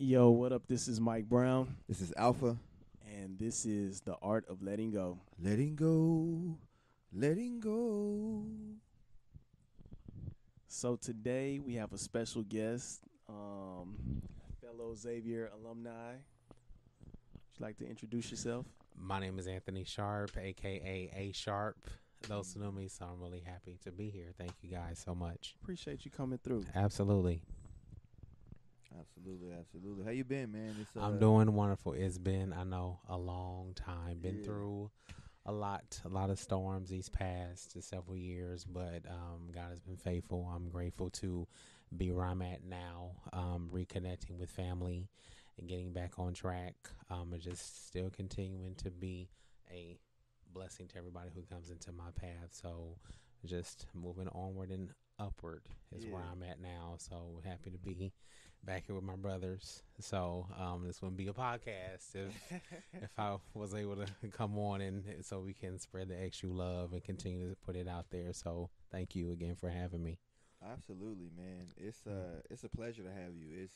Yo, what up? This is Mike Brown, This is Alpha. and this is The Art of Letting Go. Letting go. Letting go. So today we have a special guest, fellow Xavier alumni. Would you like to introduce yourself? My name is Anthony Sharp, aka A Sharp. Those who know me, so I'm really happy to be here. Thank you guys so much. Appreciate you coming through. Absolutely. Absolutely. How you been, man? I'm doing wonderful. It's been, I know, a long time. Been Yeah. through a lot of storms these past several years, but God has been faithful. I'm grateful to be where I'm at now, reconnecting with family and getting back on track. And just still continuing to be a blessing to everybody who comes into my path. So just moving onward and upward is where Yeah. I'm at now. So happy to be back here with my brothers. So this wouldn't be a podcast if I was able to come on and so we can spread the extra love and continue to put it out there. So thank you again for having me. Absolutely, man. It's a pleasure to have you.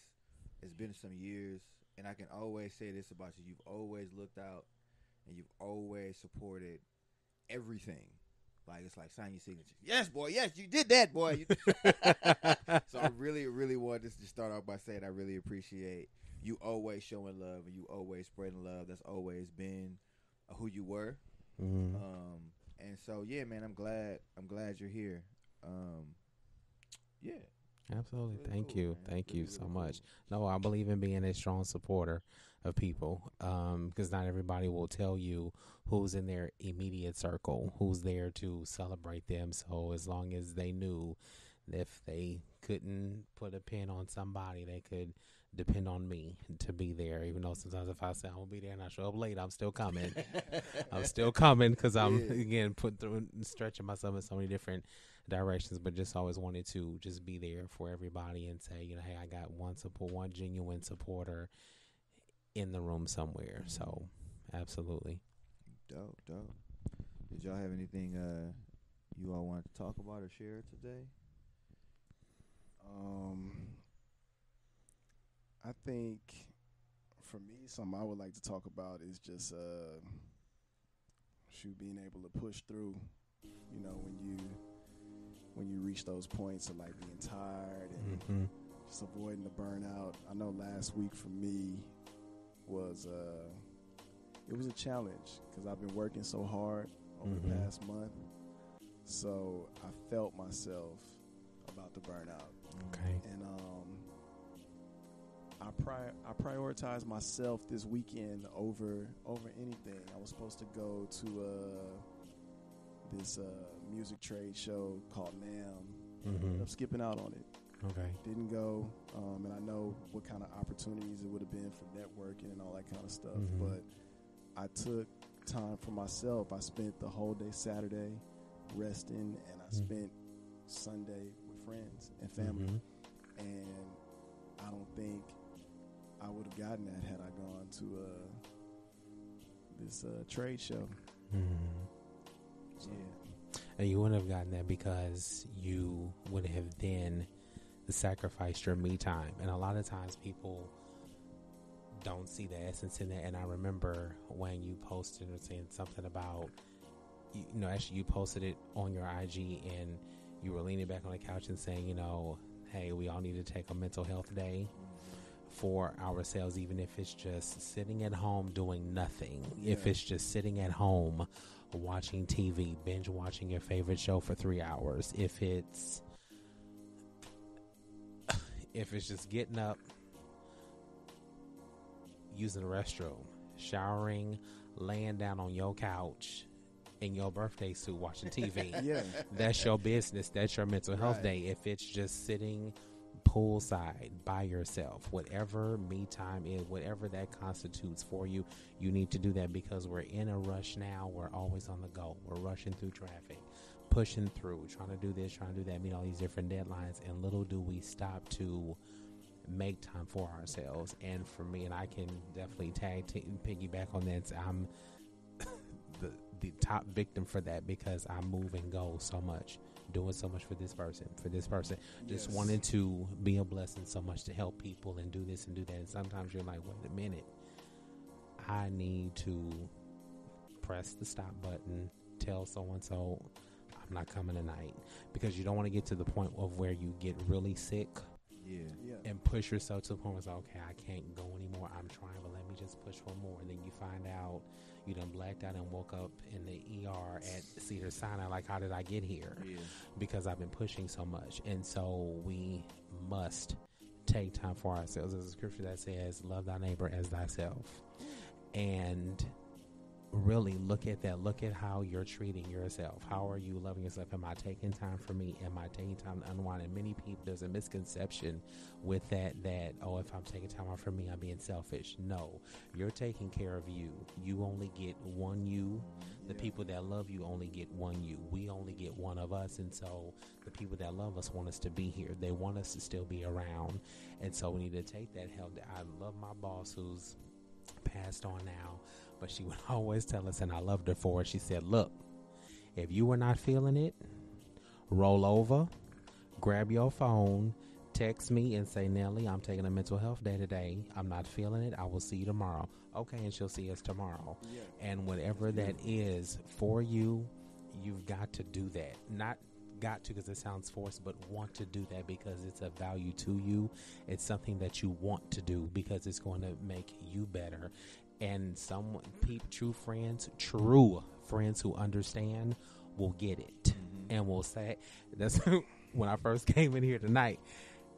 It's been some years, and I can always say this about you. You've always looked out, and you've always supported everything. Like, it's like sign your signature. Yes, boy. Yes, you did that, boy. So I really wanted to just start off by saying I really appreciate you always showing love and you always spreading love. That's always been who you were. Mm-hmm. And so yeah, man, I'm glad you're here. Yeah. Absolutely. Really Thank cool, you. man. Thank you Really, so really much. cool. No, I believe in being a strong supporter of people because not everybody will tell you who's in their immediate circle, who's there to celebrate them. So as long as they knew that if they couldn't put a pin on somebody, they could depend on me to be there. Even though sometimes if I say I'm going to be there and I show up late, I'm still coming. I'm still coming because I'm, Yeah. again, put through stretching myself in so many different directions, but just always wanted to just be there for everybody and say, hey, I got one genuine supporter in the room somewhere. So absolutely. Dope. Did y'all have anything you all want to talk about or share today? I think for me, something I would like to talk about is just being able to push through. You know, when you reach those points of like being tired and Mm-hmm. just avoiding the burnout. I know last week for me was it was a challenge because I've been working so hard over the Mhm. past month. So I felt myself about to burn out, Okay. and I prioritized myself this weekend over anything. I was supposed to go to this music trade show called NAMM. Mm-hmm. Ended up skipping out on it. Okay. Didn't go, and I know what kind of opportunities it would have been for networking and all that kind of stuff. Mhm. But I took time for myself. I spent the whole day Saturday resting, and I spent Sunday with friends and family. Mhm. And I don't think I would have gotten that had I gone to this trade show. Mhm. So, Yeah. And you wouldn't have gotten that because you would have then sacrificed your me time. And a lot of times people don't see the essence in that. And I remember when you posted or saying something about, actually you posted it on your IG and you were leaning back on the couch and saying, hey, we all need to take a mental health day for ourselves, even if it's just sitting at home doing nothing. If Yeah. it's just sitting at home watching TV, binge watching your favorite show for 3 hours. If it's just getting up, using the restroom, showering, laying down on your couch in your birthday suit watching TV. yeah, That's your business. That's your mental health Right. day. If it's just sitting poolside by yourself, whatever me time is, whatever that constitutes for you, you need to do that because we're in a rush now. We're always on the go. We're rushing through traffic, pushing through, trying to do this, trying to do that, meet all these different deadlines. And little do we stop to make time for ourselves. And for me, and I can definitely piggyback on that. I'm the top victim for that because I move and go so much doing so much for this person, just Yes. wanting to be a blessing so much to help people and do this and do that. And sometimes you're like, wait a minute, I need to press the stop button, tell so-and-so I'm not coming tonight, because you don't want to get to the point of where you get really sick Yeah. Yeah. and push yourself to the point where it's okay, I can't go anymore. I'm trying, but let me just push for more. And then you find out you done blacked out and woke up in the ER at Cedar Sinai. Like, how did I get here? Yeah. Because I've been pushing so much. And so we must take time for ourselves. There's a scripture that says, love thy neighbor as thyself. And really look at that. Look at how you're treating yourself. How are you loving yourself? Am I taking time for me? Am I taking time to unwind? And many people, there's a misconception with that, oh, if I'm taking time out for me, I'm being selfish. No, you're taking care of you. You only get one you. The people that love you only get one you. We only get one of us. And so the people that love us want us to be here. They want us to still be around. And so we need to take that help. I love my boss, who's passed on now, but she would always tell us, and I loved her for it. She said, look, if you were not feeling it, roll over, grab your phone, text me and say, Nelly, I'm taking a mental health day today. I'm not feeling it. I will see you tomorrow. Okay, and she'll see us tomorrow. Yeah. And whatever that is for you, you've got to do that. Not got to because it sounds forced, but want to do that because it's a value to you. It's something that you want to do because it's going to make you better. And true friends who understand will get it and will say, that's when I first came in here tonight.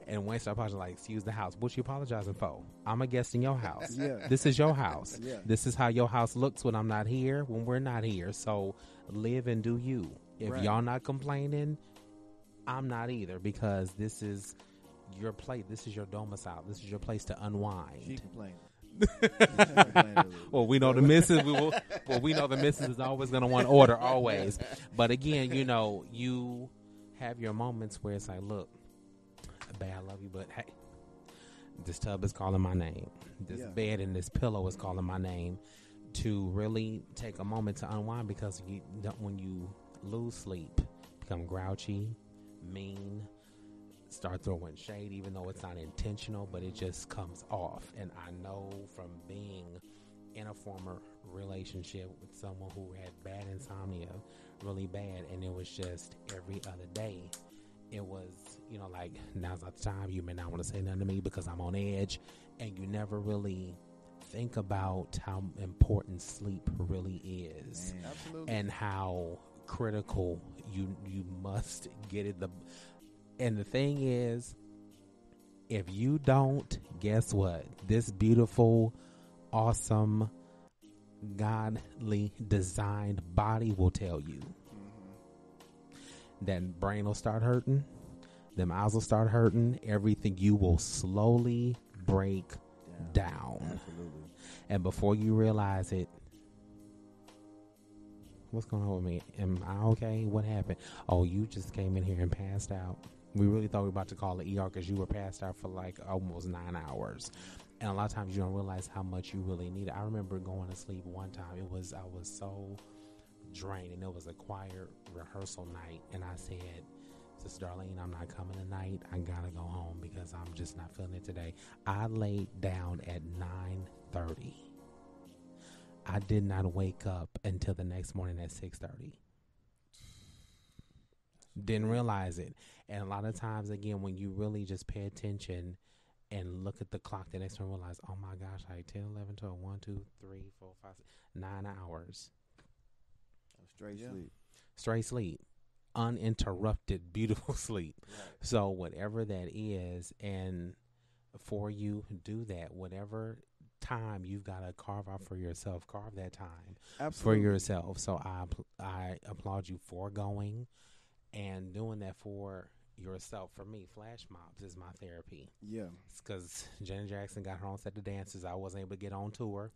And Wayne started apologizing, like, excuse the house. What you apologizing for? I'm a guest in your house. Yeah. This is your house. Yeah. This is how your house looks when I'm not here, when we're not here. So live and do you. If Right. y'all not complaining, I'm not either, because this is your place. This is your domicile. This is your place to She unwind. complained. Well, we know the missus. We know the missus is always going to want order, always. But again, you have your moments where it's like, look, babe, I love you, but hey, this tub is calling my name. This bed and this pillow is calling my name. To really take a moment to unwind, because when you lose sleep, become grouchy, mean, start throwing shade, even though it's not intentional, but it just comes off. And I know from being in a former relationship with someone who had bad insomnia, really bad, and it was just every other day. It was, like, now's not the time. You may not want to say nothing to me because I'm on edge. And you never really think about how important sleep really is. Man. Absolutely. And how critical you must get it. And the thing is, if you don't, guess what? This beautiful, awesome, godly designed body will tell you. That brain will start hurting. Them eyes will start hurting. Everything, you will slowly break down. Absolutely. And before you realize it, what's going on with me? Am I okay? What happened? Oh, you just came in here and passed out. We really thought we were about to call the ER because you were passed out for like almost 9 hours. And a lot of times you don't realize how much you really need it. I remember going to sleep one time. I was so drained, and it was a choir rehearsal night. And I said, Sister Darlene, I'm not coming tonight. I gotta go home because I'm just not feeling it today. I laid down at 9:30. I did not wake up until the next morning at 6:30. Didn't realize it. And a lot of times, again, when you really just pay attention and look at the clock the next morning, realize, oh my gosh, like 10, 11, 12, 1, 2, 3, 4, 5, 6, 9 hours. Straight sleep. Straight sleep. Uninterrupted, beautiful sleep. Right. So whatever that is, and for you, do that. Whatever time you've got to carve out for yourself, carve that time Absolutely. for yourself. So I applaud you for going and doing that for yourself. For me, flash mobs is my therapy. Yeah. Because Janet Jackson got her own set of dances. I wasn't able to get on tour.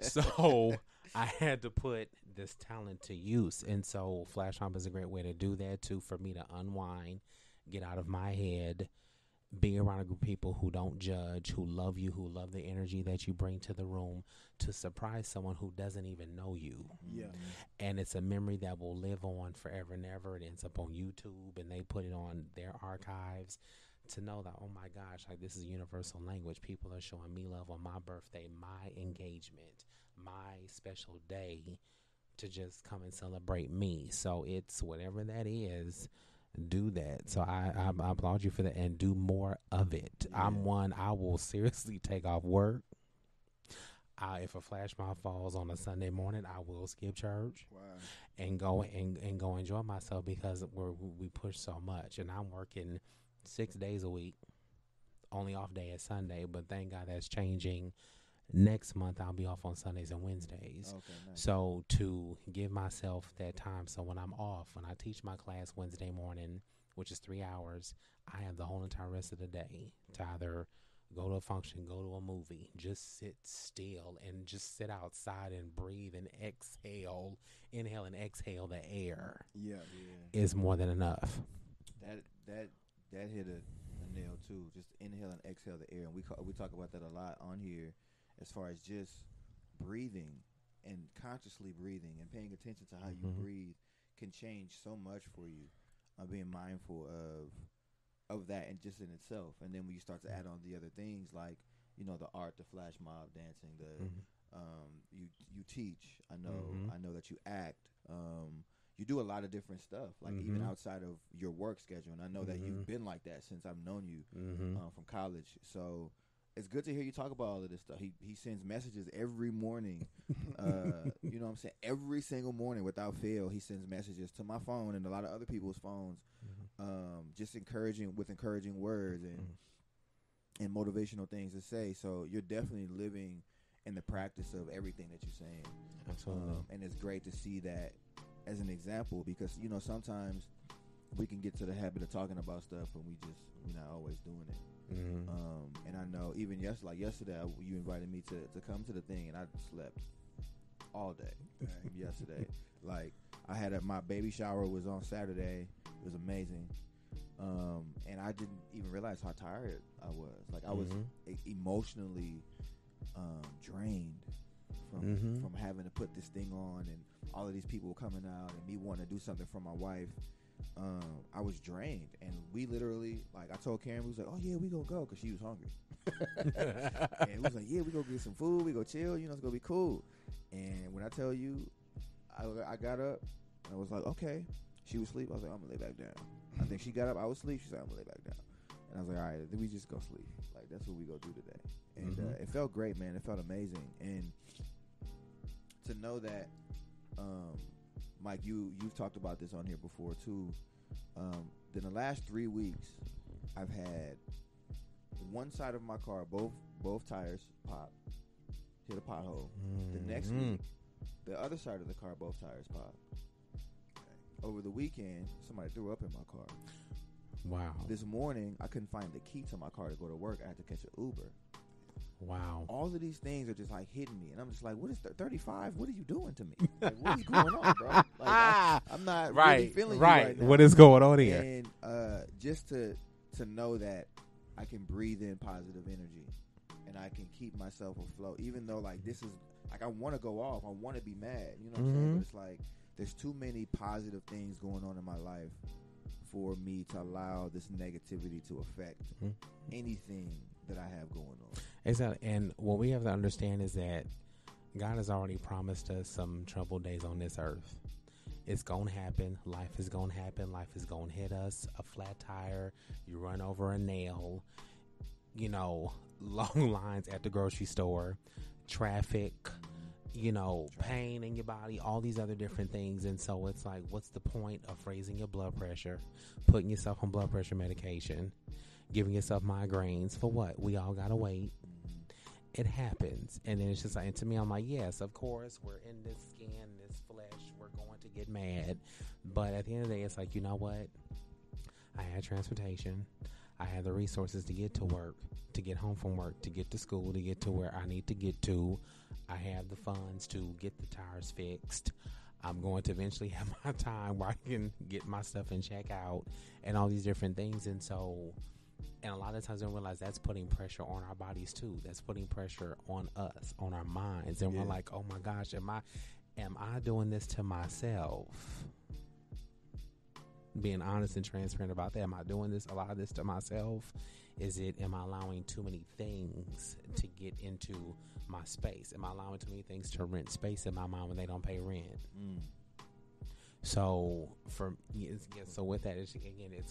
So I had to put this talent to use. And so flash mob is a great way to do that too, for me to unwind, get out of my head, be around a group of people who don't judge, who love you, who love the energy that you bring to the room to surprise someone who doesn't even know you. Yeah. And it's a memory that will live on forever and ever. It ends up on YouTube and they put it on their archives to know that, oh my gosh, like this is universal language. People are showing me love on my birthday, my engagement, my special day to just come and celebrate me. So it's whatever that is. Do that. So I applaud you for that and do more of it. Yeah. I will seriously take off work. If a flash mob falls on a Sunday morning, I will skip church. Wow. And go enjoy myself because we push so much. And I'm working 6 days a week. Only off day is Sunday, but thank God that's changing. Next month, I'll be off on Sundays and Wednesdays. Okay, nice. So to give myself that time. So when I'm off, when I teach my class Wednesday morning, which is 3 hours, I have the whole entire rest of the day to either go to a function, go to a movie, just sit still and just sit outside and breathe and inhale and exhale the air. Yeah. Is more than enough. That hit a nail too. Just inhale and exhale the air, and we talk about that a lot on here, as far as just breathing and consciously breathing and paying attention to how you breathe can change so much for you. Being mindful of that and just in itself, and then when you start to add on the other things like the art, the flash mob dancing, you teach. I know that you act. You do a lot of different stuff, like even outside of your work schedule. And I know that you've been like that since I've known you from college. So it's good to hear you talk about all of this stuff. He sends messages every morning. You know what I'm saying? Every single morning without fail, he sends messages to my phone and a lot of other people's phones, just encouraging words and motivational things to say. So you're definitely living in the practice of everything that you're saying. Absolutely. And it's great to see that as an example, because sometimes we can get to the habit of talking about stuff and we're not always doing it. And I know even yesterday you invited me to come to the thing, and I slept all day yesterday. Like I had my baby shower was on Saturday. It was amazing. And I didn't even realize how tired I was. Like I was emotionally drained from having to put this thing on and all of these people coming out and me wanting to do something for my wife. I was drained, and we literally, like, I told Karen, we was like, oh yeah, we gonna go, because she was hungry. And we was like, yeah, we go get some food, we go chill, it's gonna be cool. And when I tell you, I got up and I was like, okay. She was asleep. I was like, I'm gonna lay back down. I think she got up, I was asleep. She said, I'm gonna lay back down. And I was like, all right, then we just go sleep. Like, that's what we go do today. And it felt great, man. It felt amazing. And to know that, Mike, you've talked about this on here before too. In the last 3 weeks, I've had one side of my car, both tires pop, hit a pothole. The next week, the other side of the car, both tires pop. Over the weekend, somebody threw up in my car. Wow. This morning, I couldn't find the key to my car to go to work. I had to catch an Uber. Wow. All of these things are just like hitting me, and I'm just like, what is 35? What are you doing to me? Like, what is going on, bro? Like, I'm not really feeling you right now. What is going on here? And just to know that I can breathe in positive energy and I can keep myself afloat, even though like this is like I want to go off, I want to be mad, you know what I'm saying? But it's like there's too many positive things going on in my life for me to allow this negativity to affect anything that I have going on. Exactly. And what we have to understand is that God has already promised us some troubled days on this earth. It's going to happen. Life is going to happen. Life is going to hit us. A flat tire, you run over a nail, long lines at the grocery store, traffic, pain in your body, all these other different things. And so it's like, what's the point of raising your blood pressure, putting yourself on blood pressure medication, giving yourself migraines for what? We all gotta wait. It happens. And then it's just like, and to me, I'm like, yes, of course, we're in this skin, this flesh, we're going to get mad. But at the end of the day, it's like, you know what? I had transportation. I had the resources to get to work, to get home from work, to get to school, to get to where I need to get to. I have the funds to get the tires fixed. I'm going to eventually have my time where I can get my stuff and check out and all these different things. And so And a lot of times we don't realize that's putting pressure on our bodies too. That's putting pressure on us, on our minds. And we're like, oh my gosh, am I doing this to myself? Being honest and transparent about that. Am I doing a lot of this to myself? Am I allowing too many things to get into my space? Am I allowing too many things to rent space in my mind when they don't pay rent? So so with that, it's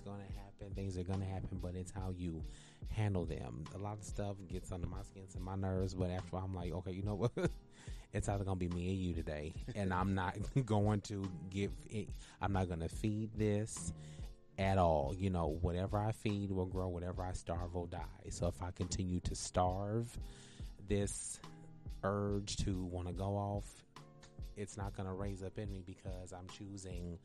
going to happen. Things are going to happen, but it's how you handle them. A lot of stuff gets under my skin and my nerves, but after I'm like, okay, you know what? It's either going to be me or you today, and I'm not going to I'm not going to feed this at all. You know, whatever I feed will grow. Whatever I starve will die. So if I continue to starve this urge to want to go off, it's not going to raise up in me because I'm choosing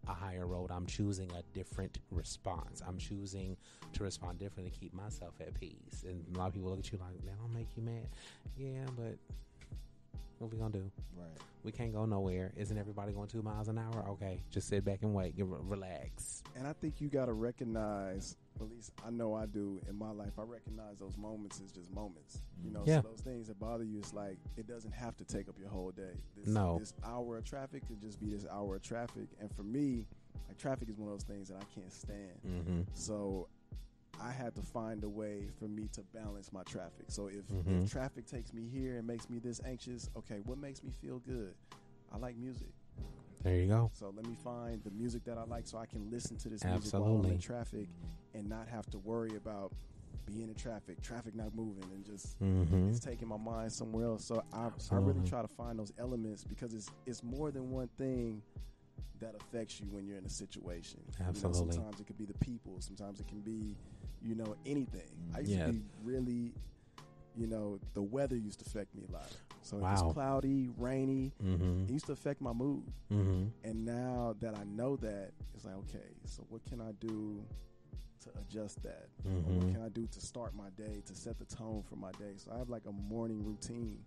a higher road. I'm choosing a different response. I'm choosing to respond differently to keep myself at peace. And a lot of people look at you like, that don't make you mad. Yeah, but what we gonna do? Right. We can't go nowhere. Isn't everybody going 2 miles an hour? Okay, just sit back and wait. Relax. And I think you got to recognize, at least I know I do in my life, I recognize those moments as just moments. You know, so those things that bother you, it's like, it doesn't have to take up your whole day. This hour of traffic could just be this hour of traffic. And for me, like, traffic is one of those things that I can't stand. Mm-hmm. So I had to find a way for me to balance my traffic. So if traffic takes me here and makes me this anxious, okay, what makes me feel good? I like music. There you go. So let me find the music that I like so I can listen to this music while I'm in traffic and not have to worry about being in traffic not moving, and just it's taking my mind somewhere else. So I really try to find those elements, because it's more than one thing that affects you when you're in a situation. Absolutely. You know, sometimes it could be the people. Sometimes it can be, anything. I used to be really, the weather used to affect me a lot. So if it's cloudy, rainy, it used to affect my mood. And now that I know that, it's like, okay, so what can I do to adjust that? What can I do to start my day, to set the tone for my day? So I have like a morning routine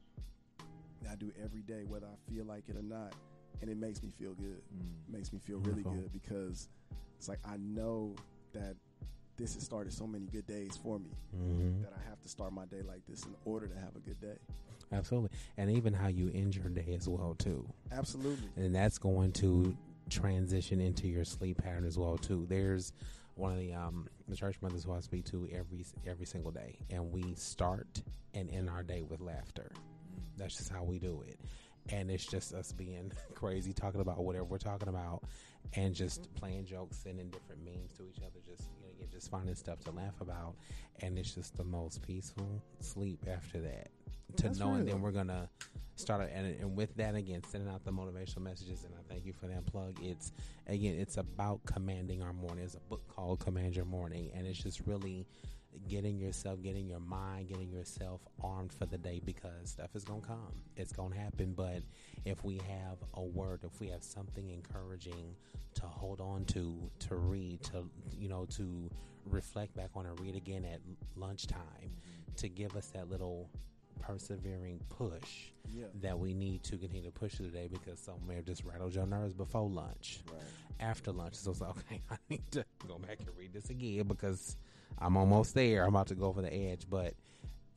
that I do every day, whether I feel like it or not. And it makes me feel good. It makes me feel really good, because it's like I know that this has started so many good days for me that I have to start my day like this in order to have a good day. Absolutely. And even how you end your day as well, too. Absolutely. And that's going to transition into your sleep pattern as well, too. There's one of the church mothers who I speak to every single day, and we start and end our day with laughter. That's just how we do it. And it's just us being crazy, talking about whatever we're talking about, and just playing jokes, sending different memes to each other, just finding stuff to laugh about. And it's just the most peaceful sleep after that. That's And real. then we're going to start, and with that, again, sending out the motivational messages, and I thank you for that plug. It's about commanding our morning. There's a book called Command Your Morning, and it's just really getting your mind, getting yourself armed for the day, because stuff is going to come. It's going to happen. But if we have a word, if we have something encouraging to hold on to read, to reflect back on and read again at lunchtime, to give us that little persevering push that we need to continue to push through the day, because some may have just rattled your nerves before lunch. Right. After lunch, so it's like, okay, I need to go back and read this again, because I'm almost there. I'm about to go over the edge, but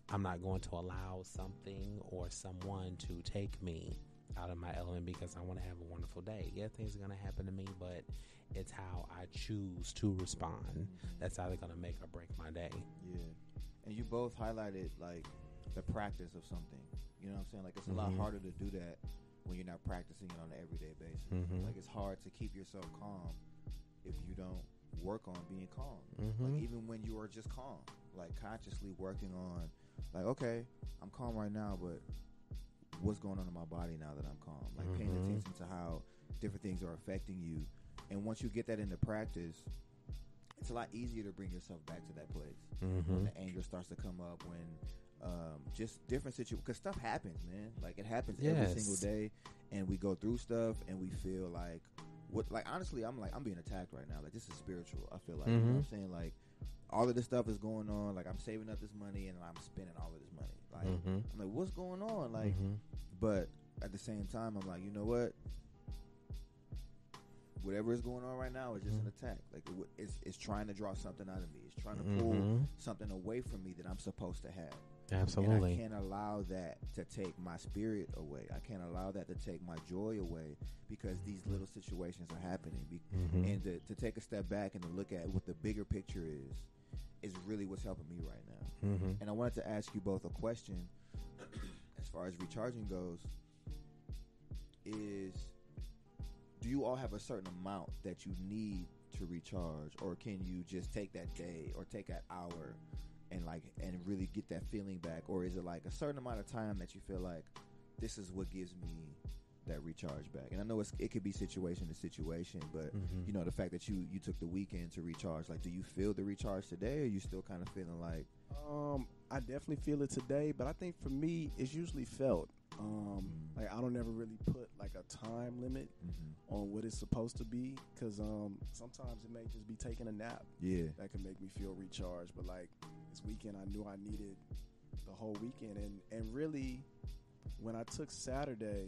I'm not going to allow something or someone to take me out of my element, because I want to have a wonderful day. Yeah, things are going to happen to me, but it's how I choose to respond that's either going to make or break my day. Yeah. And you both highlighted, like, the practice of something. You know what I'm saying? Like, it's a lot harder to do that when you're not practicing it on an everyday basis. Like, it's hard to keep yourself calm if you don't work on being calm. Like, even when you are just calm, like, consciously working on, like, okay, I'm calm right now, but what's going on in my body now that I'm calm? Like, paying attention to how different things are affecting you. And once you get that into practice, it's a lot easier to bring yourself back to that place. When the anger starts to come up, when just different situations, because stuff happens, man. Like, it happens every single day, and we go through stuff, and we feel like, honestly, I'm being attacked right now. Like, this is spiritual. I feel like, you know what I'm saying? Like, all of this stuff is going on. Like, I'm saving up this money, and I'm spending all of this money. Like, I'm like, what's going on? Like, but at the same time, I'm like, you know what? whatever is going on right now is just an attack. Like it's trying to draw something out of me. It's trying to pull something away from me that I'm supposed to have. Absolutely. And I can't allow that to take my spirit away. I can't allow that to take my joy away because these little situations are happening. And to take a step back and to look at what the bigger picture is really what's helping me right now. And I wanted to ask you both a question as far as recharging goes. Do you all have a certain amount that you need to recharge, or can you just take that day or take that hour and really get that feeling back? Or is it like a certain amount of time that you feel like this is what gives me that recharge back? And I know it could be situation to situation, but you know, the fact that you took the weekend to recharge, like, do you feel the recharge today, or are you still kind of feeling like? I definitely feel it today, but I think for me, it's usually felt. Like I don't ever really put like a time limit on what it's supposed to be, because sometimes it may just be taking a nap. Yeah, that can make me feel recharged. But like this weekend, I knew I needed the whole weekend, and really, when I took Sunday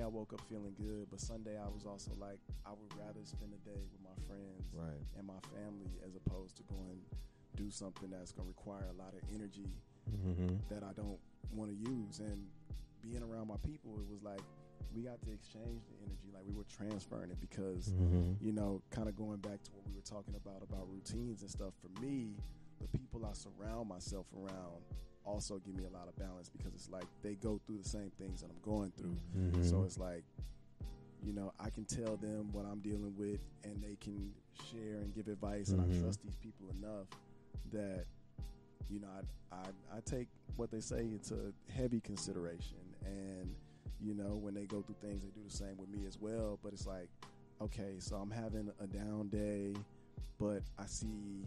I woke up feeling good, but Sunday I was also like, I would rather spend the day with my friends and my family as opposed to going do something that's going to require a lot of energy that I don't want to use. And being around my people, it was like we got to exchange the energy, like we were transferring it, because you know, kind of going back to what we were talking about routines and stuff. For me, the people I surround myself around also give me a lot of balance, because it's like they go through the same things that I'm going through. So it's like, you know, I can tell them what I'm dealing with and they can share and give advice, and I trust these people enough that, you know, I take what they say into heavy consideration. And, you know, when they go through things, they do the same with me as well. But it's like, okay, so I'm having a down day, but I see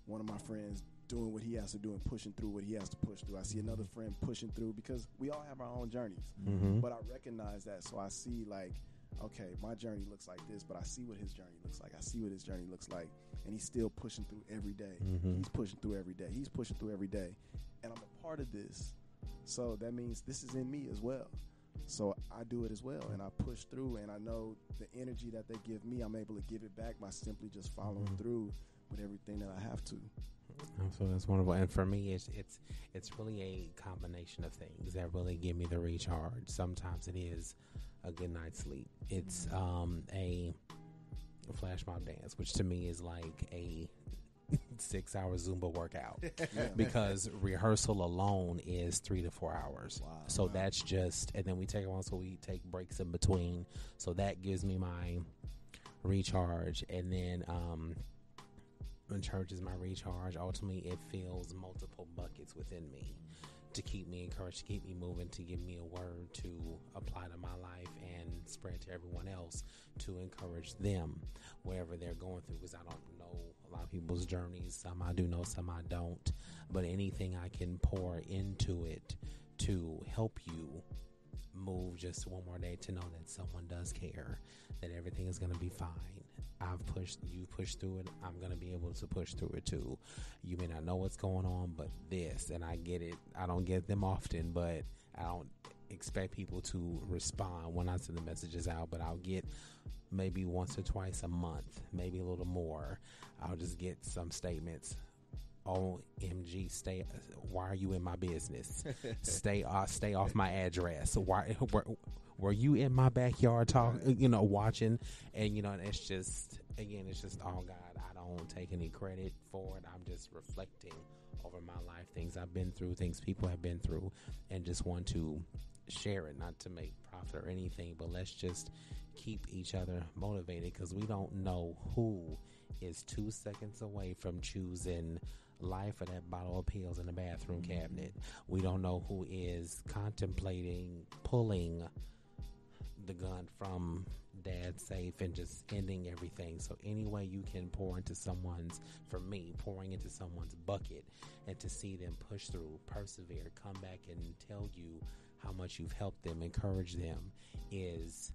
one of my friends doing what he has to do and pushing through what he has to push through. I see another friend pushing through, because we all have our own journeys. But I recognize that. So I see like, okay, my journey looks like this, but I see what his journey looks like. I see what his journey looks like. And he's still pushing through every day. He's pushing through every day. He's pushing through every day. And I'm a part of this. So that means this is in me as well. So I do it as well. And I push through, and I know the energy that they give me, I'm able to give it back by simply just following through with everything that I have to. So that's wonderful. And for me, it's really a combination of things that really give me the recharge. Sometimes it is a good night's sleep. It's a flash mob dance, which to me is like a 6-hour Zumba workout, because rehearsal alone is 3 to 4 hours. Wow. So that's just, and then we take breaks in between. So that gives me my recharge. And then when church is my recharge, ultimately it fills multiple buckets within me to keep me encouraged, to keep me moving, to give me a word to apply to my life and spread to everyone else, to encourage them wherever they're going through, because I don't know a lot of people's journeys. Some I do know, some I don't. But anything I can pour into it to help you move just one more day, to know that someone does care, that everything is going to be fine. You pushed through it. I'm going to be able to push through it too. You may not know what's going on, but this, and I get it. I don't get them often, but I don't expect people to respond when I send the messages out, but I'll get maybe once or twice a month, maybe a little more. I'll just get some statements. OMG, why are you in my business? Stay off my address. Why were you in my backyard watching? And and it's just all God. I don't take any credit for it. I'm just reflecting over my life, things I've been through, things people have been through, and just want to share it, not to make profit or anything, but let's just keep each other motivated, because we don't know who is 2 seconds away from choosing life or that bottle of pills in the bathroom cabinet. We don't know who is contemplating pulling the gun from dad's safe and just ending everything. So any way you can pouring into someone's bucket, and to see them push through, persevere, come back and tell you how much you've helped them, encourage them, is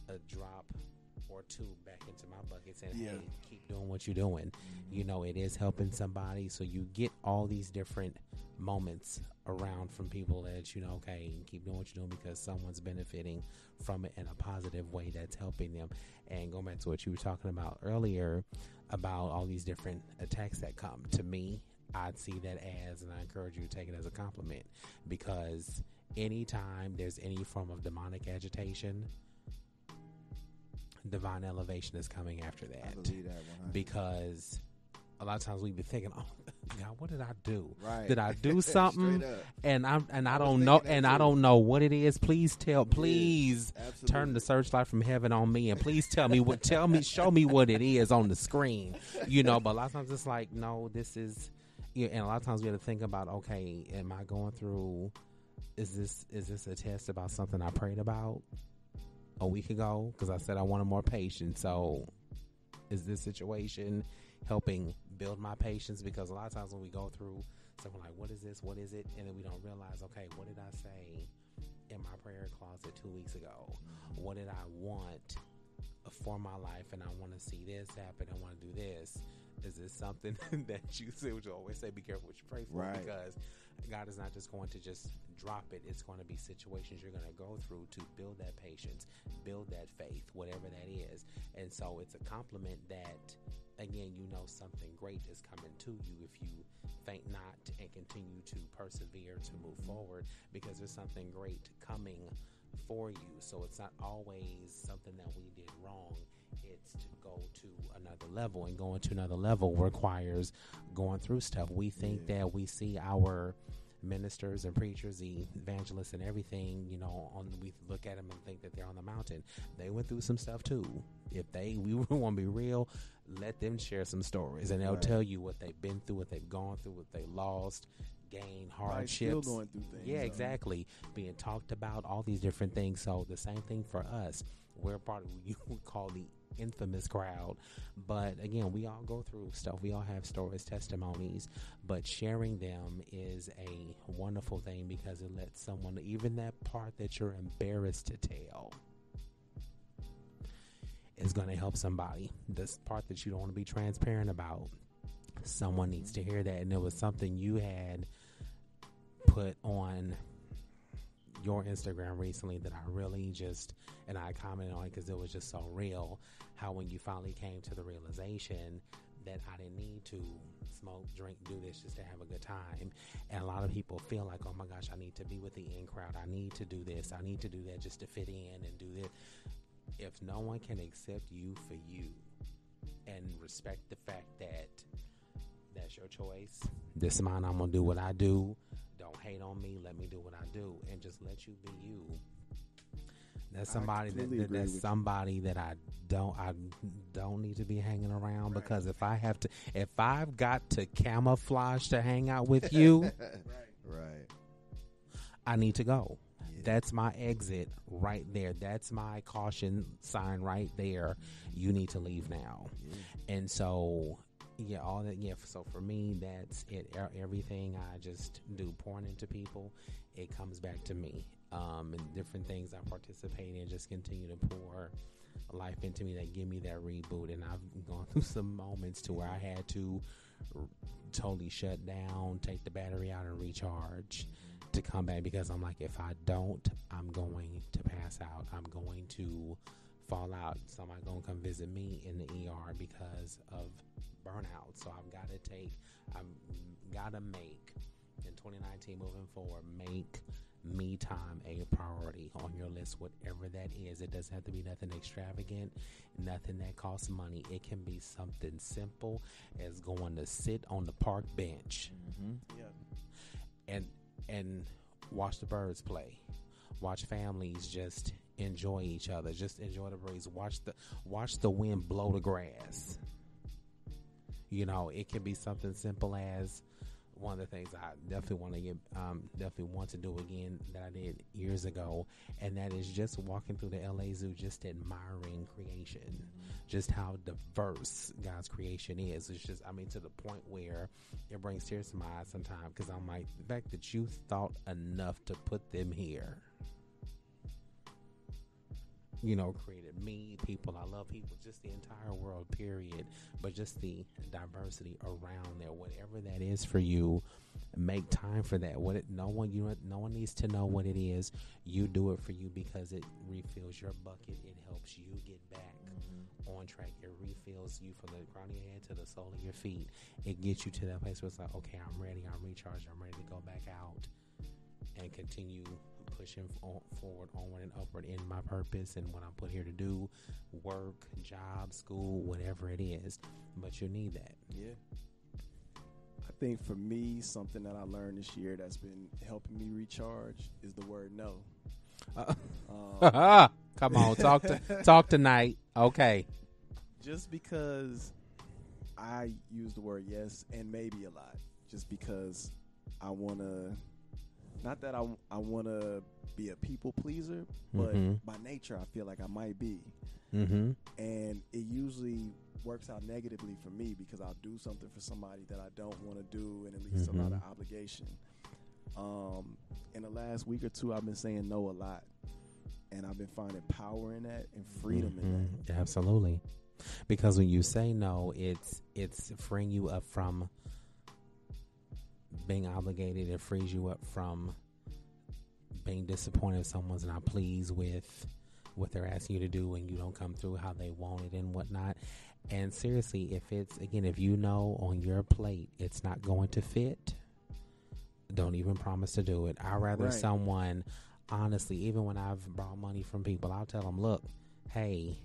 a drop or two back into my bucket saying, hey, keep doing what you're doing. You know, it is helping somebody. So you get all these different moments around from people that, you know, okay, keep doing what you're doing because someone's benefiting from it in a positive way that's helping them. And going back to what you were talking about earlier about all these different attacks that come to me, I'd see that as, and I encourage you to take it as a compliment, because anytime there's any form of demonic agitation, divine elevation is coming after that. I believe that 100%. Because a lot of times we be thinking, "Oh God, what did I do? Right. Did I do something?" and I don't know, and I don't know what it is. Please turn the searchlight from heaven on me, and please show me what it is on the screen. You know, but a lot of times it's like, no, this is. Yeah, and a lot of times we have to think about, okay, am I going through? Is this a test about something I prayed about a week ago? Because I said I wanted more patience. So, is this situation helping build my patience? Because a lot of times when we go through something like, what is this? What is it? And then we don't realize, okay, what did I say in my prayer closet 2 weeks ago? What did I want for my life? And I want to see this happen. I want to do this. Is this something that you say, which you always say, be careful what you pray for, right? Because God is not just going to just drop it. It's going to be situations you're going to go through to build that patience, build that faith, whatever that is. And so it's a compliment that, again, you know something great is coming to you if you faint not and continue to persevere to move forward, because there's something great coming for you. So it's not always something that we did wrong. It's to go to another level, and going to another level requires going through stuff. We think that we see our ministers and preachers, the evangelists and everything, you know, we look at them and think that they're on the mountain. They went through some stuff too. If we want to be real, let them share some stories, and they'll tell you what they've been through, what they've gone through, what they lost, gain, hardships. Still going through things. Yeah, exactly. Being talked about, all these different things. So the same thing for us. We're part of what you would call the infamous crowd, but again, we all go through stuff. We all have stories, testimonies, but sharing them is a wonderful thing, because it lets someone, even that part that you're embarrassed to tell, is going to help somebody. This part that you don't want to be transparent about, someone needs to hear that. And it was something you had put on your Instagram recently that I really and I commented on it because it was just so real, how when you finally came to the realization that I didn't need to smoke, drink, do this just to have a good time. And a lot of people feel like, oh my gosh, I need to be with the in crowd. I need to do this. I need to do that just to fit in and do this. If no one can accept you for you and respect the fact that that's your choice, this is mine, I'm going to do what I do. Don't hate on me. Let me do what I do, and just let you be you. That's somebody that I don't need to be hanging around, because if I've got to camouflage to hang out with you, right, I need to go. Yeah. That's my exit right there. That's my caution sign right there. You need to leave now. Yeah. And so, yeah, all that. Yeah. So for me, that's it. Everything I just do, pouring into people, it comes back to me. And different things I participate in just continue to pour life into me that give me that reboot. And I've gone through some moments to where I had to totally shut down, take the battery out, and recharge to come back, because I'm like, if I don't, I'm going to pass out. I'm going to fall out. Somebody gonna come visit me in the ER because of burnout. So I've got to make in 2019 moving forward, make me time a priority on your list, whatever that is. It doesn't have to be nothing extravagant, nothing that costs money. It can be something simple as going to sit on the park bench and watch the birds play, watch families just enjoy each other, just enjoy the breeze, watch the wind blow the grass. You know, it can be something simple as one of the things I definitely want to do again that I did years ago, and that is just walking through the LA Zoo, just admiring creation, just how diverse God's creation is. It's just, to the point where it brings tears to my eyes sometimes, because I'm like, the fact that you thought enough to put them here. created me, people I love, people, just the entire world, period. But just the diversity around there, whatever that is for you, make time for that. No one needs to know what it is. You do it for you because it refills your bucket. It helps you get back on track. It refills you from the crown of your head to the sole of your feet. It gets you to that place where it's like, okay, I'm ready, I'm recharged, I'm ready to go back out and continue pushing forward, onward and upward in my purpose and what I'm put here to do, work, job, school, whatever it is. But you need that. Yeah. I think for me, something that I learned this year that's been helping me recharge is the word no. Come on, talk tonight. Okay. Just because I use the word yes and maybe a lot, just because I want to, not that I want to be a people pleaser, but by nature I feel like I might be. And it usually works out negatively for me because I'll do something for somebody that I don't want to do, and it leads to a lot of obligation. In the last week or two, I've been saying no a lot, and I've been finding power in that and freedom in that. Absolutely. Because when you say no, it's freeing you up from being obligated. It frees you up from being disappointed if someone's not pleased with what they're asking you to do and you don't come through how they want it and whatnot. And seriously, if you know on your plate it's not going to fit, don't even promise to do it. I'd rather someone, honestly, even when I've brought money from people, I'll tell them, look, hey,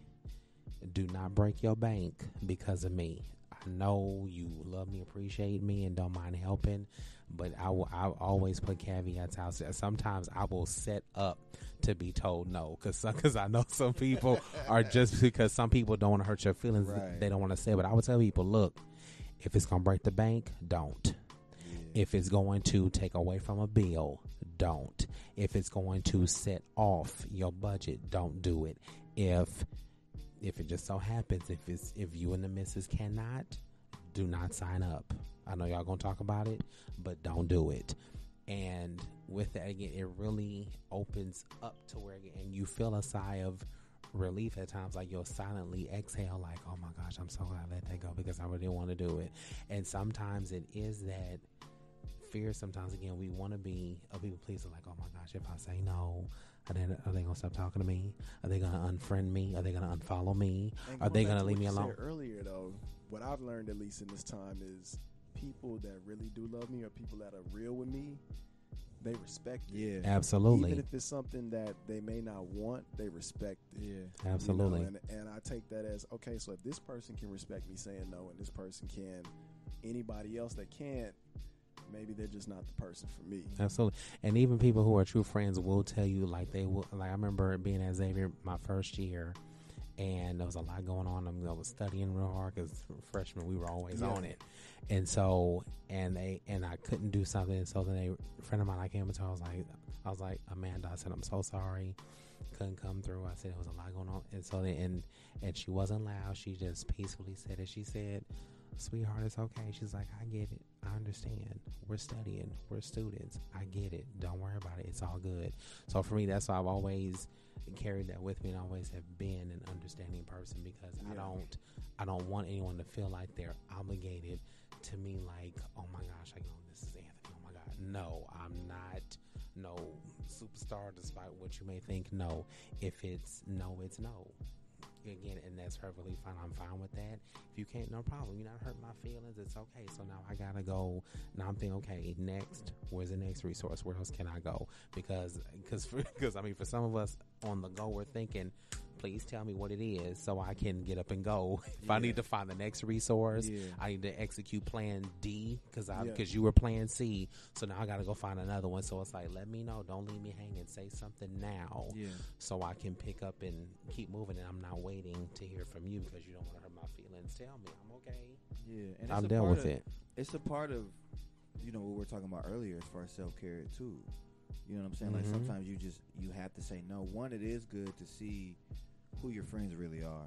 do not break your bank because of me. I know you love me, appreciate me, and don't mind helping, but I always put caveats out there. Sometimes I will set up to be told no, because I know some people are just because some people don't want to hurt your feelings. Right. They don't want to say it. But I would tell people, look, if it's going to break the bank, don't. Yeah. If it's going to take away from a bill, don't. If it's going to set off your budget, don't do it. If it just so happens, if you and the missus cannot, do not sign up. I know y'all gonna talk about it, but don't do it. And with that, again, it really opens up to where, and you feel a sigh of relief at times, like you'll silently exhale, like, oh my gosh, I'm so glad I let that go because I really didn't want to do it. And sometimes it is that fear. Sometimes, again, we want to be a people pleaser, like, oh my gosh, if I say no, are they going to stop talking to me? Are they going to unfriend me? Are they going to unfollow me? Are they going to leave me alone? Earlier, though, what I've learned, at least in this time, is people that really do love me or people that are real with me, they respect it. Yeah, absolutely. Even if it's something that they may not want, they respect it. Yeah, absolutely. And I take that as, okay, so if this person can respect me saying no and this person can, anybody else that can't, maybe they're just not the person for me. Absolutely. And even people who are true friends will tell you, like, they will, like, I remember being at Xavier my first year, and there was a lot going on. I was studying real hard because freshmen, we were always on it. And so, and I couldn't do something. So then a friend of mine, I came and told, I was like, Amanda, I said, I'm so sorry. Couldn't come through. I said, there was a lot going on. And so then, and she wasn't loud. She just peacefully said it. She said, sweetheart, it's okay. She's like, I get it. I understand. We're studying. We're students. I get it. Don't worry about it. It's all good. So for me, that's why I've always carried that with me and always have been an understanding person, because I don't want anyone to feel like they're obligated to me, like, oh my gosh, this is Anthony. Oh my God. No, I'm not no superstar despite what you may think. No. If it's no, it's no. Again, and that's perfectly fine. I'm fine with that. If you can't, no problem. You're not hurting my feelings. It's okay. So now I gotta go. Now I'm thinking, okay, next, where's the next resource? Where else can I go? Because I mean, for some of us on the go, we're thinking, please tell me what it is so I can get up and go. If I need to find the next resource, I need to execute plan D because you were plan C. So now I got to go find another one. So it's like, let me know. Don't leave me hanging. Say something now so I can pick up and keep moving. And I'm not waiting to hear from you because you don't want to hurt my feelings. Tell me I'm okay. Yeah. And I'm dealt with it. It's a part of, what we were talking about earlier as far as self-care too. You know what I'm saying? Like sometimes you have to say no. One, it is good to see who your friends really are,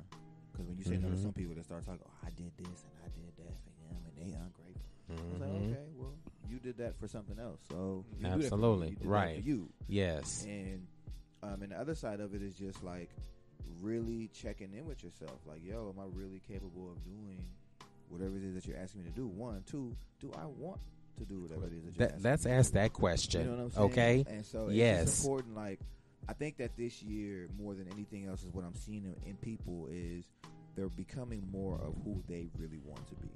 because when you say no to some people, they start talking, oh, I did this and I did that for him and they ungrateful. It's like, okay, well, you did that for something else, so you absolutely do that for right. That for you, yes. And the other side of it is just like, really checking in with yourself. Like, yo, am I really capable of doing whatever it is that you're asking me to do? 1, 2, do I want to do whatever it is that you're asking Let's me ask to do? that question. You know what I'm saying? Okay. And so yes. It's just important. Like, I think that this year, more than anything else, is what I'm seeing in people is they're becoming more of who they really want to be.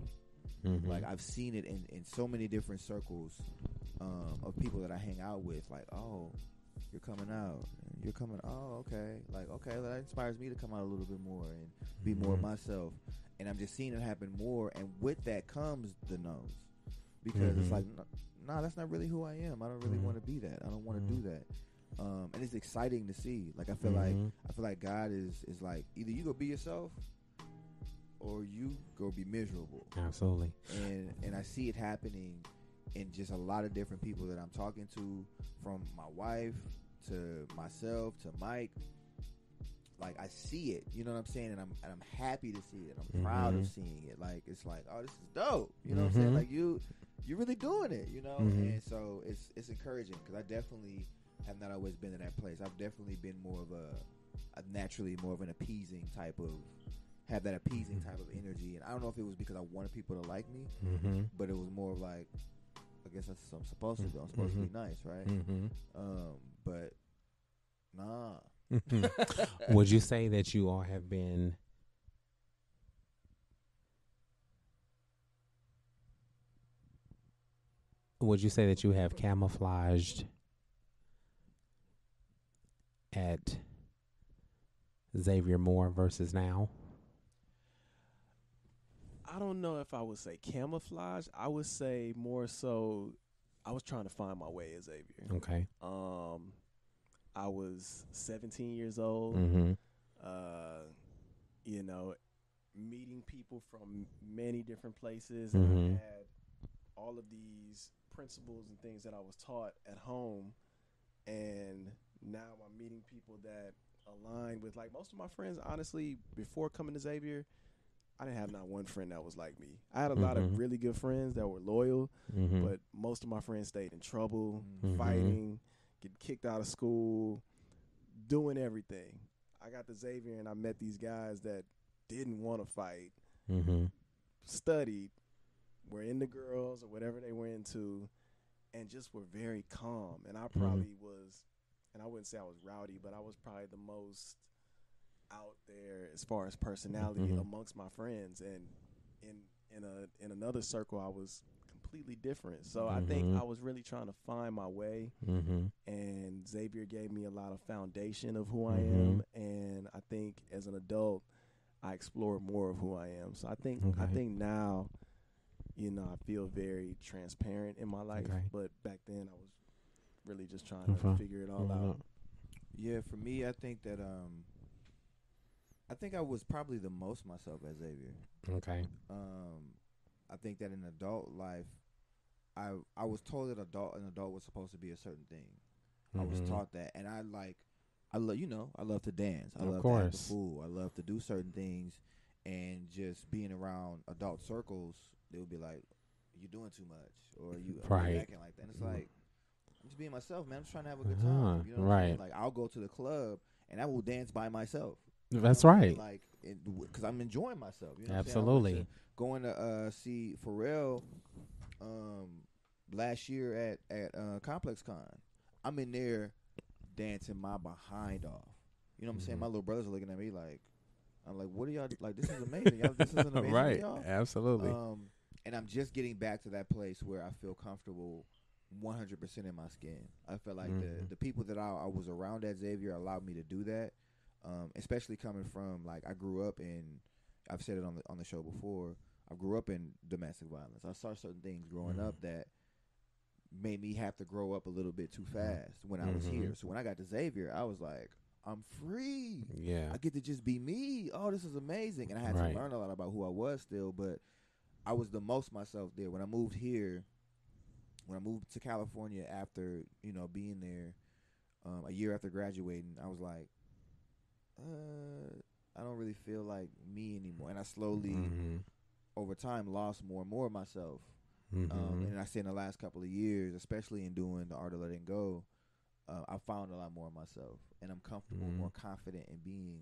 Mm-hmm. Like, I've seen it in so many different circles of people that I hang out with. Like, oh, you're coming out. You're coming. Oh, okay. Like, okay, that inspires me to come out a little bit more and be more myself. And I'm just seeing it happen more. And with that comes the no's, because it's like, nah, that's not really who I am. I don't really want to be that. I don't want to do that. And it's exciting to see. Like, I feel like God is like, either you go be yourself, or you go be miserable. Absolutely. And I see it happening in just a lot of different people that I'm talking to, from my wife to myself to Mike. Like, I see it, you know what I'm saying? And I'm happy to see it. I'm proud of seeing it. Like, it's like, oh, this is dope. You know what I'm saying? Like, you're really doing it, you know? And so it's encouraging, because I definitely have not always been in that place. I've definitely been more of a naturally more of an appeasing type of, have that appeasing type of energy. And I don't know if it was because I wanted people to like me, but it was more of like, I guess that's what I'm supposed to do. I'm supposed to be nice, right? But nah. Would you say that you all have been would you say that you have camouflaged at Xavier more versus now? I don't know if I would say camouflage. I would say more so I was trying to find my way as Xavier. Okay. I was 17 years old. You know, meeting people from many different places. And I had all of these principles and things that I was taught at home. And now I'm meeting people that align with, like, most of my friends, honestly, before coming to Xavier, I didn't have not one friend that was like me. I had a lot of really good friends that were loyal, but most of my friends stayed in trouble, fighting, getting kicked out of school, doing everything. I got to Xavier and I met these guys that didn't want to fight, studied, were into girls or whatever they were into, and just were very calm. And I probably was, and I wouldn't say I was rowdy, but I was probably the most out there as far as personality amongst my friends. And in another circle, I was completely different. So I think I was really trying to find my way, and Xavier gave me a lot of foundation of who I am. And I think as an adult, I explored more of who I am. So I think now, you know, I feel very transparent in my life. But back then, I was really just trying to figure it all out. Yeah, for me, I think that I think I was probably the most myself as Xavier. Okay. I think that in adult life, I was told that an adult was supposed to be a certain thing. I was taught that, and I love to dance. I love to act the fool. I love to do certain things, and just being around adult circles, they would be like, "You're doing too much," or "You acting like that." And it's like, I'm just being myself, man. I'm just trying to have a good time. You know what I'm saying? Like, I'll go to the club and I will dance by myself. That's right. Like, because I'm enjoying myself. You know Absolutely. Going to see Pharrell last year at Complex Con. I'm in there dancing my behind off. You know what I'm saying? My little brothers are looking at me like, I'm like, what are y'all, like, this is amazing. This is an amazing right. y'all. Absolutely. And I'm just getting back to that place where I feel comfortable 100% in my skin. I feel like the people that I was around at Xavier allowed me to do that. Especially coming from, like, I grew up in, I've said it on the show before, I grew up in domestic violence. I saw certain things growing up that made me have to grow up a little bit too fast when I was here. So when I got to Xavier, I was like, I'm free. Yeah. I get to just be me. Oh, this is amazing. And I had to learn a lot about who I was still, but I was the most myself there. When I moved here, when I moved to California after, you know, being there a year after graduating, I was like, I don't really feel like me anymore. And I slowly, over time, lost more and more of myself. And I say in the last couple of years, especially in doing the art of letting go, I found a lot more of myself. And I'm comfortable, more confident in being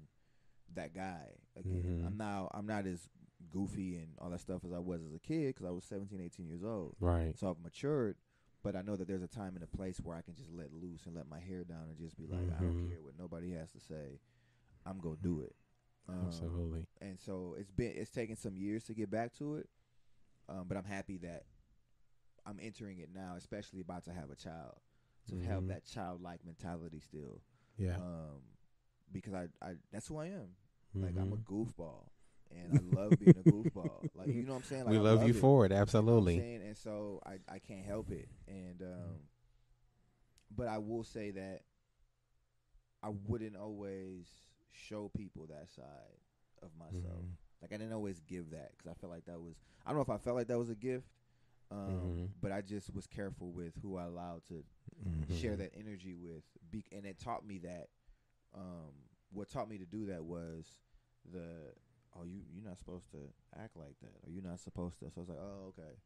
that guy again. I'm not as goofy and all that stuff as I was as a kid because I was 17, 18 years old. Right. So I've matured, but I know that there's a time and a place where I can just let loose and let my hair down and just be like, I don't care what nobody has to say. I'm gonna do it. Absolutely. And so it's taken some years to get back to it, but I'm happy that I'm entering it now, especially about to have a child, to have that childlike mentality still. Yeah. Because I that's who I am. Like I'm a goofball, and I love being a goofball. Like you know what I'm saying? Like, we love you for it. Absolutely. You know what I'm saying? And so I can't help it. And but I will say that I wouldn't always show people that side of myself. Like I didn't always give that because I felt like that was, I don't know if I felt like that was a gift, but I just was careful with who I allowed to share that energy with. And it taught me that, what taught me to do that was you're not supposed to act like that, or you're not supposed to. So I was like, oh, okay,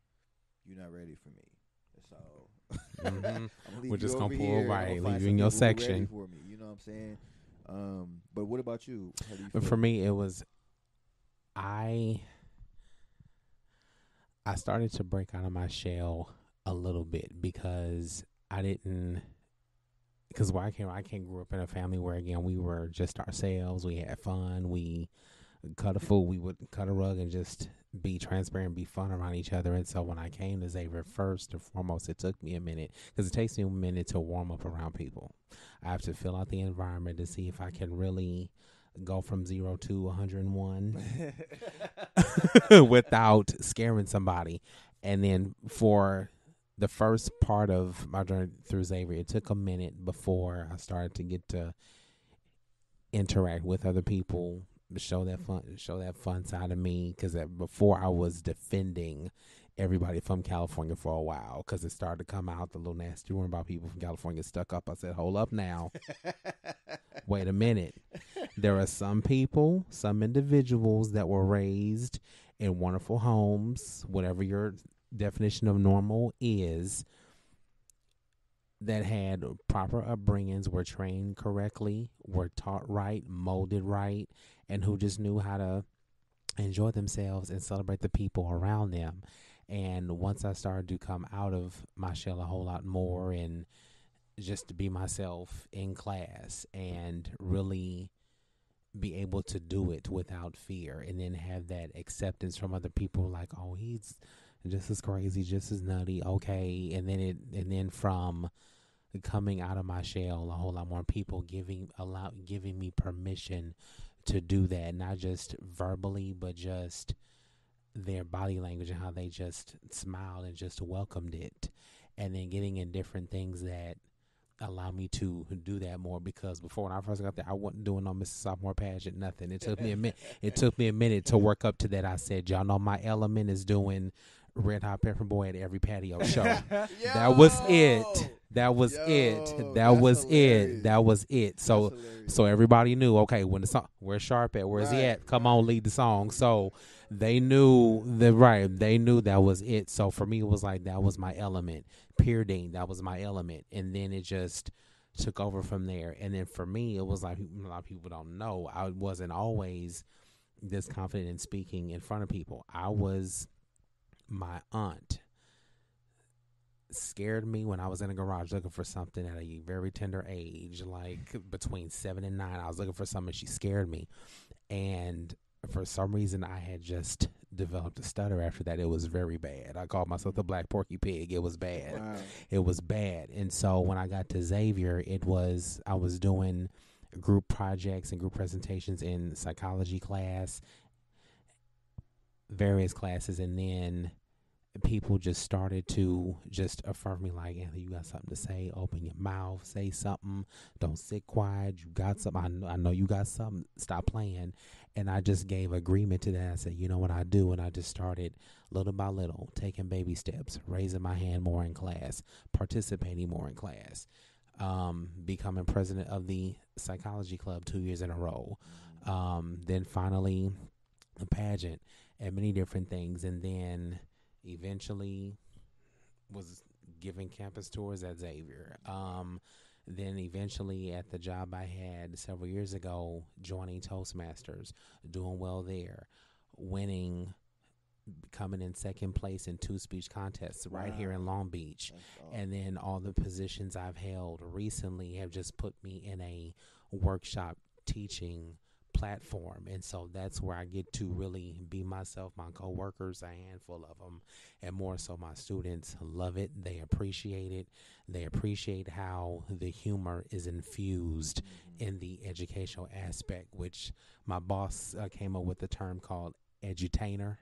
you're not ready for me. So we're just gonna pull right, leave you in your section. For me, you know what I'm saying? But what about you? How do you feel? For me, it was I started to break out of my shell a little bit because where I came grew up in a family where, again, we were just ourselves. We had fun. We cut a fool. We would cut a rug and just be transparent, be fun around each other. And so when I came to Xavier, first and foremost, it took me a minute because it takes me a minute to warm up around people. I have to fill out the environment to see if I can really go from 0 to 101 without scaring somebody. And then for the first part of my journey through Xavier, it took a minute before I started to get to interact with other people, show that fun side of me. Because before I was defending everybody from California for a while, because it started to come out the little nasty rumor about people from California stuck up. I said, hold up now. Wait a minute. There are some people, some individuals that were raised in wonderful homes, whatever your definition of normal is, that had proper upbringings, were trained correctly, were taught right, molded right, and who just knew how to enjoy themselves and celebrate the people around them. And once I started to come out of my shell a whole lot more and just to be myself in class and really be able to do it without fear, and then have that acceptance from other people, like, oh, he's just as crazy, just as nutty, okay. And then from coming out of my shell, a whole lot more people giving me permission to do that, not just verbally, but just their body language and how they just smiled and just welcomed it. And then getting in different things that allow me to do that more, because before, when I first got there, I wasn't doing no Mrs. Sophomore pageant, nothing. It took me a minute. It took me a minute to work up to that. I said, y'all know my element is doing Red Hot Pepper Boy at every patio show. That was it. That was it. That was it. That was it. So everybody knew, okay, when the song, where's Sharp at? Where's he at? Come on, lead the song. So they knew they knew that was it. So for me, it was like, that was my element. Peer Dean, that was my element. And then it just took over from there. And then for me, it was like, a lot of people don't know, I wasn't always this confident in speaking in front of people. My aunt scared me when I was in a garage looking for something at a very tender age, like between 7 and 9. I was looking for something. She scared me. And for some reason, I had just developed a stutter after that. It was very bad. I called myself the Black Porky Pig. It was bad. Wow. It was bad. And so when I got to Xavier, I was doing group projects and group presentations in psychology class, various classes, and then people just started to just affirm me, like, Anthony, you got something to say, open your mouth, say something, don't sit quiet, you got something, I know you got something, stop playing. And I just gave agreement to that. I said, you know what I do? And I just started little by little, taking baby steps, raising my hand more in class, participating more in class, becoming president of the psychology club 2 years in a row, then finally a pageant and many different things. And then eventually was giving campus tours at Xavier, Then eventually at the job I had several years ago, joining Toastmasters, doing well there, winning, coming in second place in 2 speech contests right here in Long Beach. Awesome. And then all the positions I've held recently have just put me in a workshop teaching platform, and so that's where I get to really be myself. My coworkers, a handful of them, and more so my students love it. They appreciate it. They appreciate how the humor is infused in the educational aspect, which my boss came up with the term called edutainer.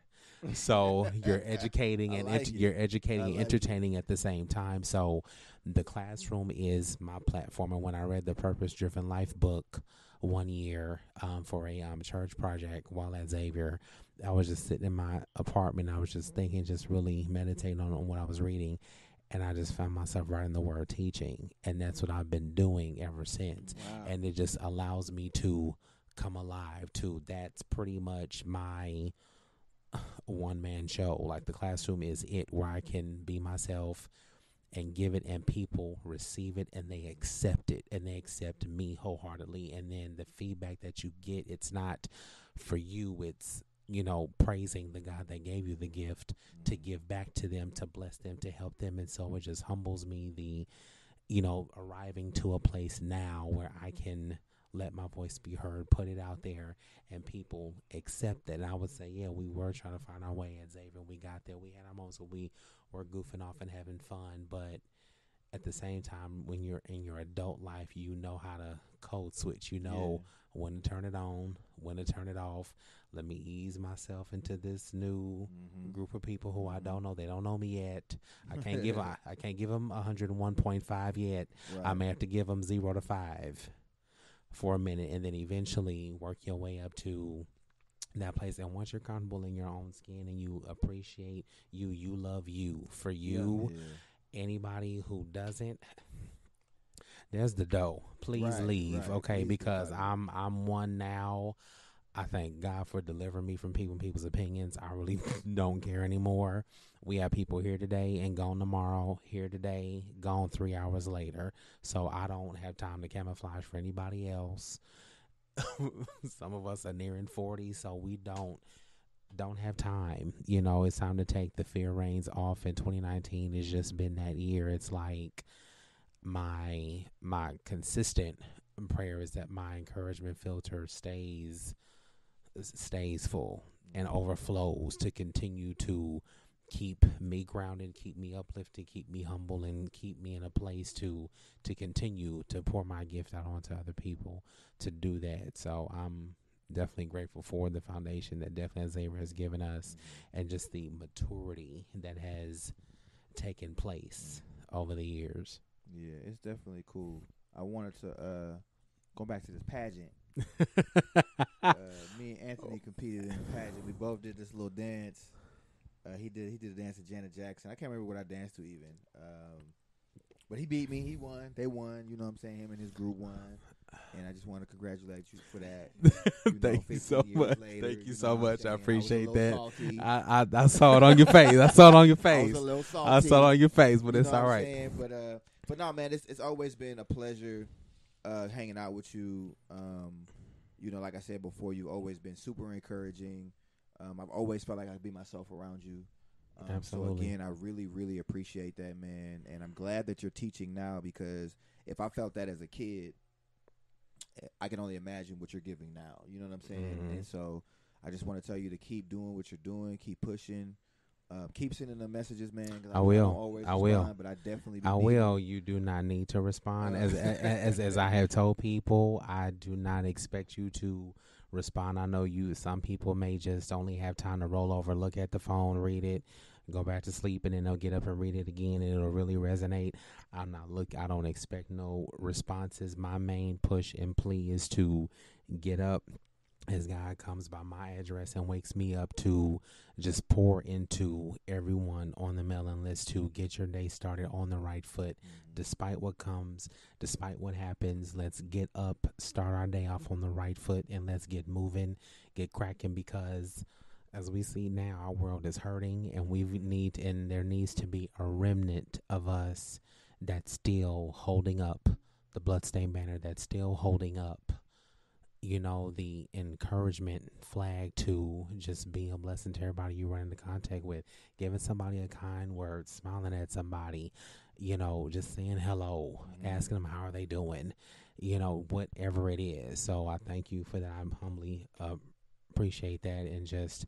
So you're educating and you're educating and entertaining at the same time. So the classroom is my platform. And when I read the Purpose Driven Life book one year for a church project while at Xavier, I was just sitting in my apartment. I was just thinking, just really meditating on what I was reading. And I just found myself writing the word teaching. And that's what I've been doing ever since. Wow. And it just allows me to come alive too. That's pretty much my one-man show. Like the classroom is it, where I can be myself and give it, and people receive it and they accept it, and they accept me wholeheartedly. And then the feedback that you get, it's not for you, it's, you know, praising the God that gave you the gift to give back to them, to bless them, to help them. And so it just humbles me, the, you know, arriving to a place now where I can let my voice be heard, put it out there, and people accept it. And I would say, yeah, we were trying to find our way at Xavier. We got there. We had our moments where we were goofing off and having fun. But at the same time, when you're in your adult life, you know how to code switch. You know when to turn it on, when to turn it off. Let me ease myself into this new group of people who I don't know. They don't know me yet. I can't give them 101.5 yet. Right. I may have to give them 0 to 5. For a minute, and then eventually work your way up to that place. And once you're comfortable in your own skin and you appreciate you love you for you, anybody who doesn't, there's the dough. Please leave, okay? Please, because I'm one now. I thank God for delivering me from people's opinions. I really don't care anymore. We have people here today and gone tomorrow, here today, gone 3 hours later. So I don't have time to camouflage for anybody else. Some of us are nearing 40, so we don't have time. You know, it's time to take the fear reins off. And 2019 has just been that year. It's like my consistent prayer is that my encouragement filter stays full and overflows to continue to keep me grounded, keep me uplifted, keep me humble, and keep me in a place to continue to pour my gift out onto other people to do that. So I'm definitely grateful for the foundation that definitely Xavier has given us, and just the maturity that has taken place over the years. Yeah, it's definitely cool. I wanted to go back to this pageant. Me and Anthony competed in a pageant. We both did this little dance. He did a dance to Janet Jackson. I can't remember what I danced to even. But he beat me. He won. They won. You know what I'm saying? Him and his group won. And I just want to congratulate you for that. Thank you so much. Thank you so much. I appreciate that. I saw it on your face. I saw it on your face. I saw it on your face, but it's all right. But no, man, it's always been a pleasure hanging out with you. You know, like I said before, you've always been super encouraging. I've always felt like I could be myself around you. Absolutely. So again, I really, really appreciate that, man. And I'm glad that you're teaching now, because if I felt that as a kid, I can only imagine what you're giving now. You know what I'm saying? Mm-hmm. And so I just want to tell you to keep doing what you're doing, keep pushing. Keep sending them messages, man. I will. But I definitely. will. You do not need to respond. As I have told people, I do not expect you to respond. I know some people may just only have time to roll over, look at the phone, read it, go back to sleep, and then they'll get up and read it again, and it'll really resonate. I don't expect no responses. My main push and plea is to get up as God comes by my address and wakes me up to just pour into everyone on the mailing list to get your day started on the right foot. Despite what comes, despite what happens, let's get up, start our day off on the right foot, and let's get moving, get cracking, because as we see now, our world is hurting, and there needs to be a remnant of us that's still holding up the bloodstained banner that's still holding up, the encouragement flag to just be a blessing to everybody you run into contact with, giving somebody a kind word, smiling at somebody, just saying hello, asking them how are they doing, whatever it is. So I thank you for that. I'm humbly appreciate that, and just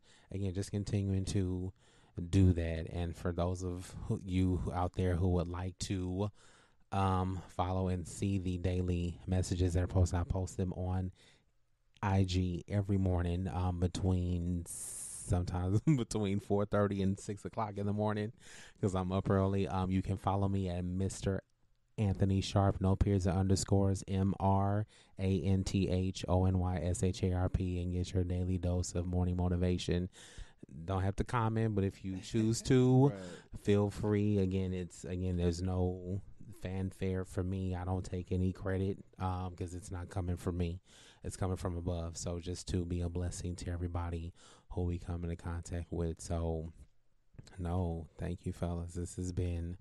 continuing to do that. And for those of you out there who would like to follow and see the daily messages that are posted, I post them on IG every morning sometimes between 4:30 and 6 o'clock in the morning, because I'm up early. You can follow me at Mr. Anthony Sharp, no periods or underscores, MrAnthonySharp, and get your daily dose of morning motivation. Don't have to comment, but if you choose to, feel free. Again, there's no fanfare for me. I don't take any credit because it's not coming from me. It's coming from above. So just to be a blessing to everybody who we come into contact with. So, no, thank you, fellas. This has been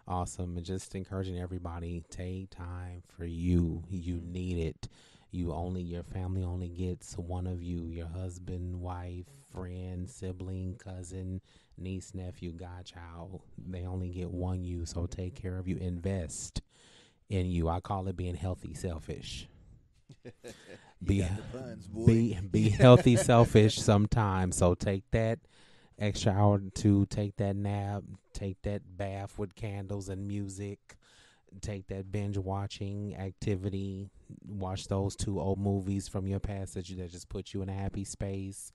awesome. And just encouraging everybody, take time for you. You need it. Your family only gets one of you. Your husband, wife, friend, sibling, cousin, niece, nephew, godchild. They only get one you. So take care of you. Invest in you. I call it being healthy, selfish. Be healthy, selfish sometimes. So take that extra hour to take that nap, take that bath with candles and music, take that binge watching activity, watch those 2 old movies from your past that just put you in a happy space.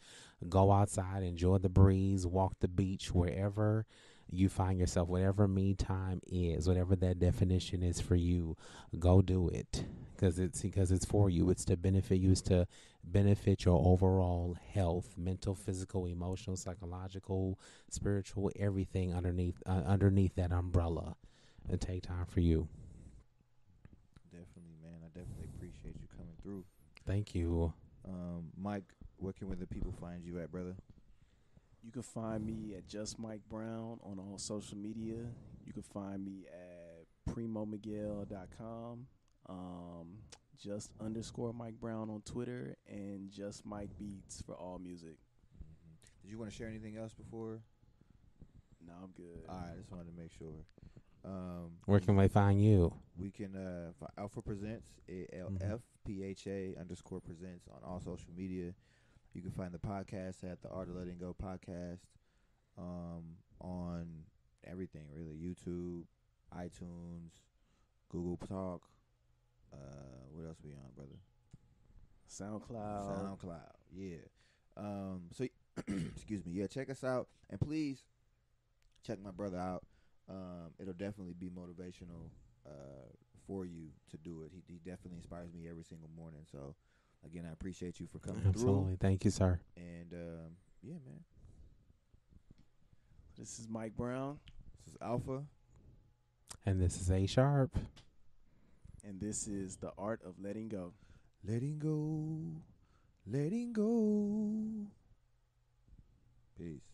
Go outside, enjoy the breeze, walk the beach, wherever you find yourself, whatever me time is, whatever that definition is for you, go do it, because it's for you. It's to benefit you. It's to benefit your overall health, mental, physical, emotional, psychological, spiritual, everything underneath that umbrella. And take time for you. Definitely, man. I definitely appreciate you coming through. Thank you. Mike, where can the people find you at, brother? You can find me at Just Mike Brown on all social media. You can find me at PrimoMiguel.com, just_Mike Brown on Twitter, and Just Mike Beats for all music. Did you want to share anything else before? No, I'm good. All right, I just wanted to make sure. Where can we find you? We can Alpha Presents, ALFPHA_presents on all social media. You can find the podcast at the Art of Letting Go podcast on everything, really. YouTube, iTunes, Google Talk. What else we on, brother? SoundCloud. Yeah. So, excuse me. Yeah, check us out. And please check my brother out. It'll definitely be motivational for you to do it. He definitely inspires me every single morning. So, again, I appreciate you for coming Absolutely. through. Thank you, sir. And, yeah, man. This is Mike Brown. This is Alpha. And this is A Sharp. And this is The Art of Letting Go. Letting go. Letting go. Peace.